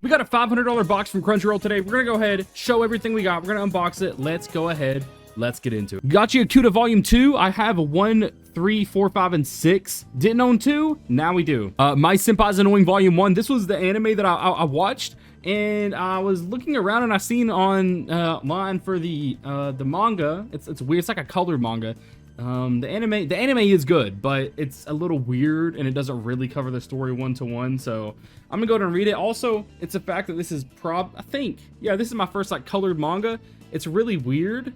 We got a $500 box from Crunchyroll today. We're gonna go ahead, show everything we got. We're gonna unbox it. Let's go ahead. Let's get into it. Gotcha Akuta Volume 2. I have 1, 3, 4, 5, and 6. Didn't own 2. Now we do. My Senpai's Annoying Volume 1. This was the anime that I watched. And I was looking around and I seen on line for the manga. It's weird. It's like a colored manga. The anime is good, but it's a little weird and it doesn't really cover the story one-to-one. So I'm gonna go ahead and read it. Also, it's a fact that this is this is my first like colored manga. It's really weird,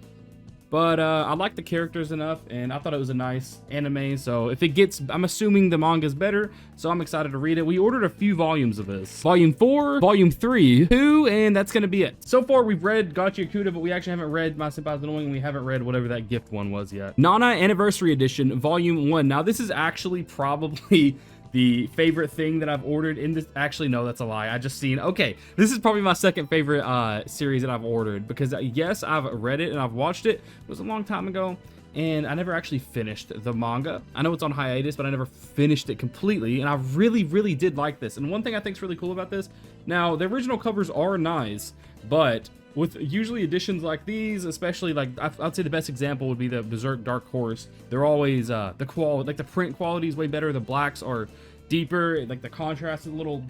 but I like the characters enough and I thought it was a nice anime. So if it gets, I'm assuming the manga is better, so I'm excited to read it. We ordered a few volumes of this. Volume 4, Volume 3, 2, and that's gonna be it. So far we've read Gotcha Akuta, but we actually haven't read My Senpai's Annoying, and we haven't read whatever that gift one was yet. Nana Anniversary Edition, Volume 1. Now this is actually probably the favorite thing that I've ordered in this. Actually, no, that's a lie. I just seen, okay, this is probably my second favorite series that I've ordered, because yes, I've read it and I've watched it. It was a long time ago, and I never actually finished the manga. I know it's on hiatus, but I never finished it completely, and I really, really did like this. And one thing I think is really cool about this, now, the original covers are nice, but with usually editions like these, especially like I'd say the best example would be the Berserk Dark Horse. They're always the quality, like the print quality is way better. The blacks are deeper, like the contrast is a little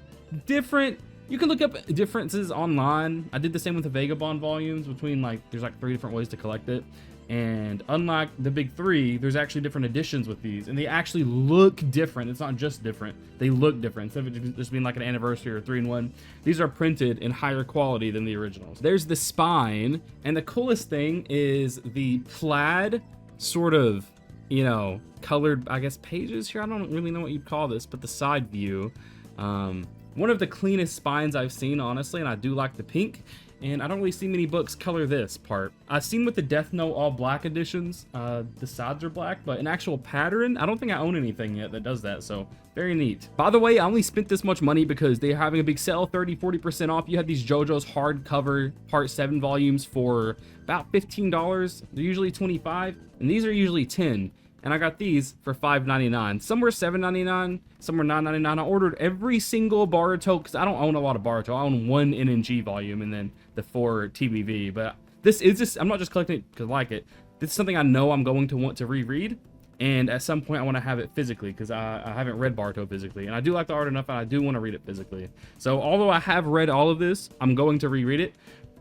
different. You can look up differences online. I did the same with the Vagabond volumes between there's like 3 different ways to collect it. And unlike the big 3, there's actually different editions with these, and they actually look different. It's not just different, they look different. Instead of it just being like an anniversary or 3-in-1, these are printed in higher quality than the originals. There's the spine, and the coolest thing is the plaid sort of, you know, colored, I guess, pages here. I don't really know what you'd call this, but the side view. One of the cleanest spines I've seen, honestly, and I do like the pink. And I don't really see many books color this part. I've seen with the Death Note all black editions, the sides are black, but an actual pattern, I don't think I own anything yet that does that, so very neat. By the way, I only spent this much money because they're having a big sale, 30-40% off. You have these JoJo's hardcover Part 7 volumes for about $15. They're usually $25, and these are usually $10. And I got these for $5.99. Some were $7.99, some were $9.99. I ordered every single Boruto, because I don't own a lot of Boruto. I own 1 NNG volume and then the 4 TBV. But this is just, I'm not just collecting it because I like it. This is something I know I'm going to want to reread. And at some point I want to have it physically, because I haven't read Boruto physically. And I do like the art enough, and I do want to read it physically. So although I have read all of this, I'm going to reread it.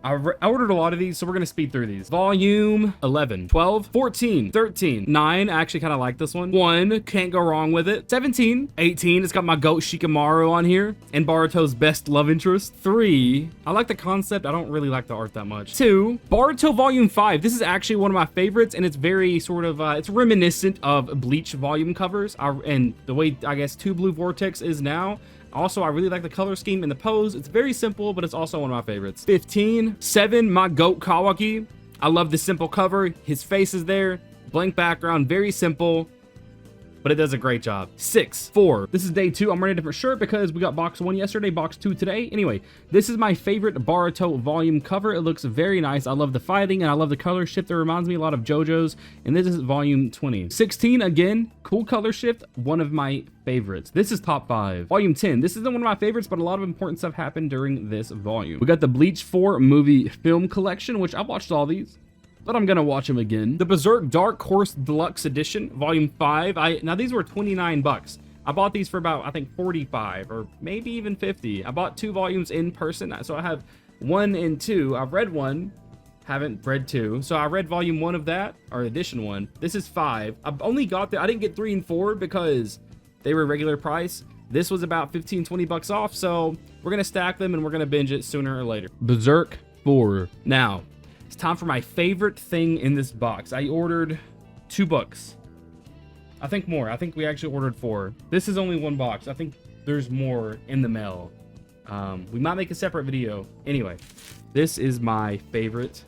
I ordered a lot of these, so we're going to speed through these. Volume 11, 12, 14, 13, 9. I actually kind of like this one. 1, can't go wrong with it. 17, 18. It's got my goat Shikamaru on here, and Boruto's best love interest. 3, I like the concept. I don't really like the art that much. 2, Boruto Volume 5. This is actually one of my favorites, and it's very sort of, it's reminiscent of Bleach volume covers, and the way, I guess, 2 Blue Vortex is now. Also, I really like the color scheme and the pose. It's very simple, but it's also one of my favorites. 15, 7, my goat Kawaki. I love the simple cover. His face is there. Blank background, very simple, but it does a great job. 6, 4. This is day 2. I'm wearing a different shirt because we got box 1 yesterday, box 2 today. Anyway, this is my favorite Boruto volume cover. It looks very nice. I love the fighting, and I love the color shift. It reminds me a lot of JoJo's, and this is volume 20. 16, again, cool color shift. One of my favorites. This is top 5. Volume 10. This isn't one of my favorites, but a lot of important stuff happened during this volume. We got the Bleach 4 movie film collection, which I've watched all these, but I'm gonna watch them again. The Berserk Dark Horse Deluxe Edition, Volume 5. Now these were 29 bucks. I bought these for about, I think, 45 or maybe even 50. I bought 2 volumes in person, so I have 1 and 2. I've read 1, haven't read 2. So I read Volume 1 of that, or Edition 1. This is 5. I've only got I didn't get 3 and 4 because they were regular price. This was about 15-20 bucks off, so we're gonna stack them and we're gonna binge it sooner or later. Berserk 4. Now, it's time for my favorite thing in this box. I ordered 2 books. I think more. I think we actually ordered 4. This is only 1 box. I think there's more in the mail. We might make a separate video. Anyway, this is my favorite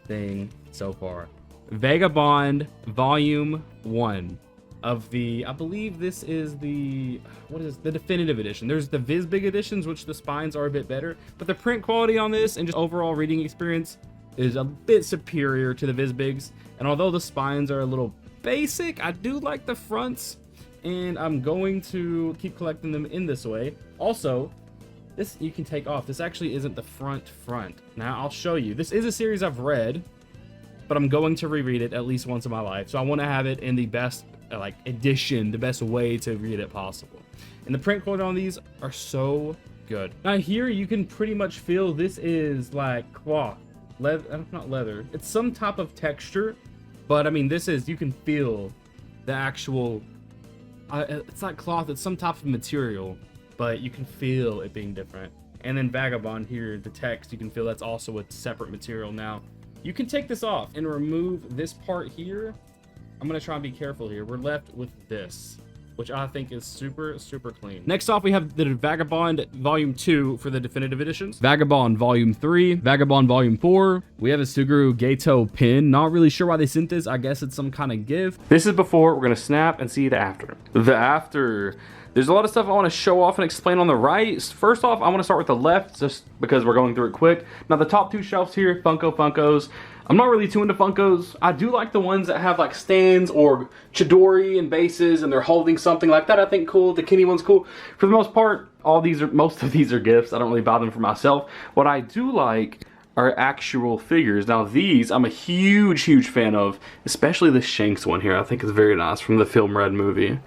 thing so far. Vagabond Volume 1 of the, I believe this is the, the definitive edition. There's the Viz Big editions, which the spines are a bit better, but the print quality on this and just overall reading experience is a bit superior to the Vizbigs. And although the spines are a little basic, I do like the fronts, and I'm going to keep collecting them in this way. Also, this you can take off. This actually isn't the front. Now I'll show you. This is a series I've read, but I'm going to reread it at least once in my life. So I want to have it in the best like edition, the best way to read it possible. And the print quality on these are so good. Now here you can pretty much feel this is like cloth, leather, not leather. It's some type of texture, but I mean this is, you can feel the actual. It's not cloth. It's some type of material, but you can feel it being different. And then Vagabond here, the text, you can feel that's also a separate material. Now you can take this off and remove this part here. I'm gonna try and be careful here. We're left with this, which I think is super, super clean. Next off, we have the Vagabond Volume 2 for the definitive editions. Vagabond Volume 3, Vagabond Volume 4. We have a Suguru Gato pin. Not really sure why they sent this. I guess it's some kind of gift. This is before. We're gonna snap and see the after. The after. There's a lot of stuff I want to show off and explain on the right. First off, I want to start with the left just because we're going through it quick. Now the top two shelves here, Funkos. I'm not really too into Funkos. I do like the ones that have like stands or Chidori and bases and they're holding something like that. I think cool. The Kenny one's cool. For the most part, most of these are gifts. I don't really buy them for myself. What I do like are actual figures. Now these, I'm a huge fan of, especially the Shanks one here. I think it's very nice from the Film Red movie.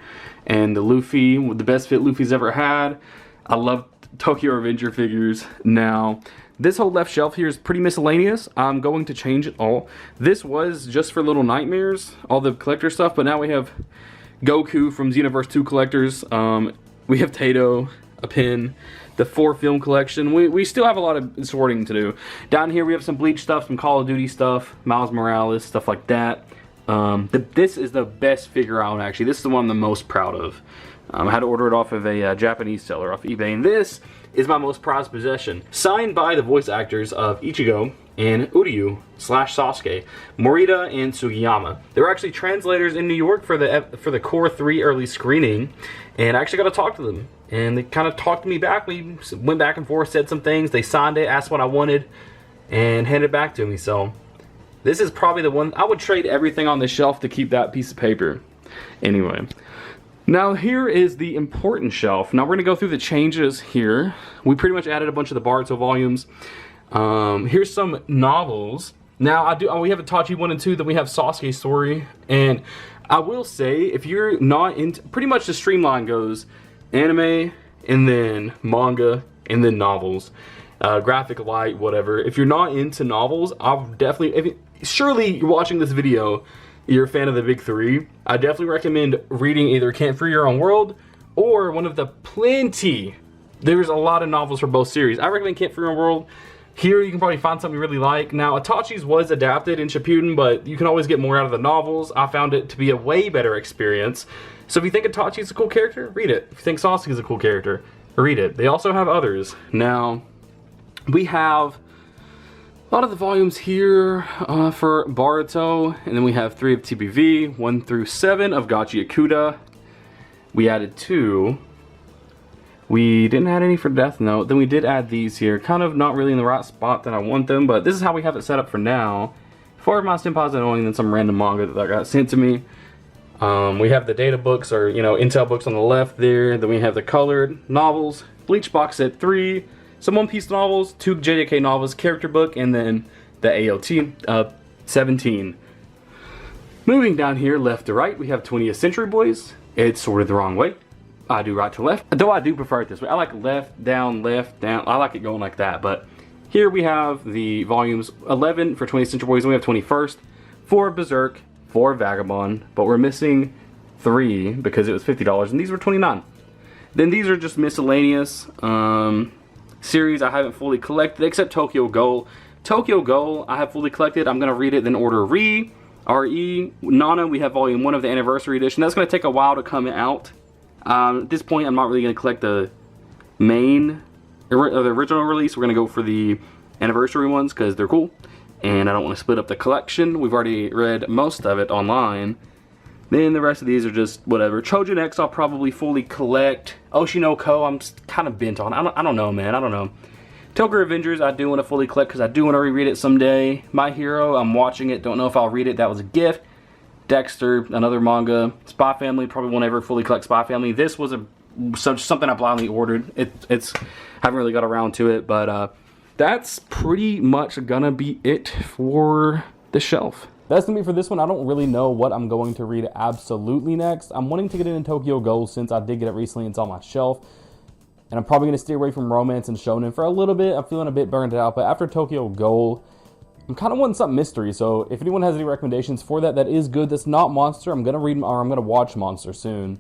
And the Luffy, the best fit Luffy's ever had. I love Tokyo Revenger figures. Now, this whole left shelf here is pretty miscellaneous. I'm going to change it all. This was just for Little Nightmares, all the collector stuff, but now we have Goku from Xenoverse 2 collectors. We have Tato, a pin, the 4 film collection. We still have a lot of sorting to do. Down here we have some Bleach stuff, some Call of Duty stuff, Miles Morales, stuff like that. This is the best figure I own, actually. This is the one I'm the most proud of. I had to order it off of a Japanese seller off eBay, and this is my most prized possession. Signed by the voice actors of Ichigo and Uryu / Sasuke, Morita and Sugiyama. They were actually translators in New York for the Core 3 early screening, and I actually got to talk to them. And they kind of talked to me back. We went back and forth, said some things. They signed it, asked what I wanted, and handed it back to me. So this is probably the one. I would trade everything on the shelf to keep that piece of paper. Anyway. Now here is the important shelf. Now we're going to go through the changes here. We pretty much added a bunch of the Boruto volumes. Here's some novels. Now we have Itachi 1 and 2, then we have Sasuke's story. And I will say, if you're not into, pretty much the streamline goes anime, and then manga, and then novels. Graphic light, whatever. If you're not into novels, I'll definitely, surely you're watching this video, you're a fan of the big three, I definitely recommend reading either Can't Free Your Own World or one of the plenty. There's a lot of novels for both series. I recommend Can't Free Your Own World. Here you can probably find something you really like. Now Itachi's was adapted in Shippuden, but you can always get more out of the novels. I found it to be a way better experience. So if you think Itachi's a cool character, read it. If you think Sasuke's a cool character, read it. They also have others. Now, we have a lot of the volumes here for Boruto, and then we have 3 of TBV, 1 through 7 of Gachi Akuda. We added 2. We didn't add any for Death Note. Then we did add these here. Kind of not really in the right spot that I want them, but this is how we have it set up for now. 4 of my senpai's annoying, and then some random manga that got sent to me. We have the data books, or Intel books on the left there. Then we have the colored novels, Bleach box set 3, some One Piece novels, 2 JJK novels, character book, and then the AOT 17. Moving down here left to right, we have 20th Century Boys. It's sorted the wrong way. I do right to left, though I do prefer it this way. I like left, down, I like it going like that. But here we have the volumes 11 for 20th Century Boys, and we have 21st, 4 Berserk, 4 Vagabond, but we're missing 3 because it was $50, and these were $29. Then these are just miscellaneous series I haven't fully collected, except Tokyo Ghoul. Tokyo Ghoul I have fully collected. I'm going to read it, then order R.E. Nana, we have volume 1 of the anniversary edition. That's going to take a while to come out. At this point, I'm not really going to collect the main, or the original release. We're going to go for the anniversary ones because they're cool. And I don't want to split up the collection. We've already read most of it online. Then the rest of these are just whatever. Trojan X I'll probably fully collect. Oshinoko I'm kind of bent on. I don't know, man. I don't know. Tokyo Avengers I do want to fully collect because I do want to reread it someday. My Hero, I'm watching it. Don't know if I'll read it. That was a gift. Dexter, another manga. Spy Family, probably won't ever fully collect Spy Family. This was a something I blindly ordered. It's haven't really got around to it, but that's pretty much gonna be it for the shelf. That's gonna be for this one. I don't really know what I'm going to read absolutely next. I'm wanting to get into Tokyo Ghoul since I did get it recently. It's on my shelf. And I'm probably going to steer away from romance and shonen for a little bit. I'm feeling a bit burned out. But after Tokyo Ghoul, I'm kind of wanting something mystery. So if anyone has any recommendations for that, that is good. That's not Monster. I'm going to read, or I'm going to watch Monster soon.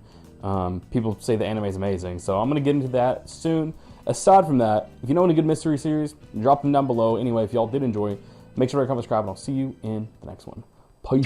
People say the anime is amazing. So I'm going to get into that soon. Aside from that, if you know any good mystery series, drop them down below. Anyway, if y'all did enjoy, make sure to comment, subscribe, and I'll see you in the next one.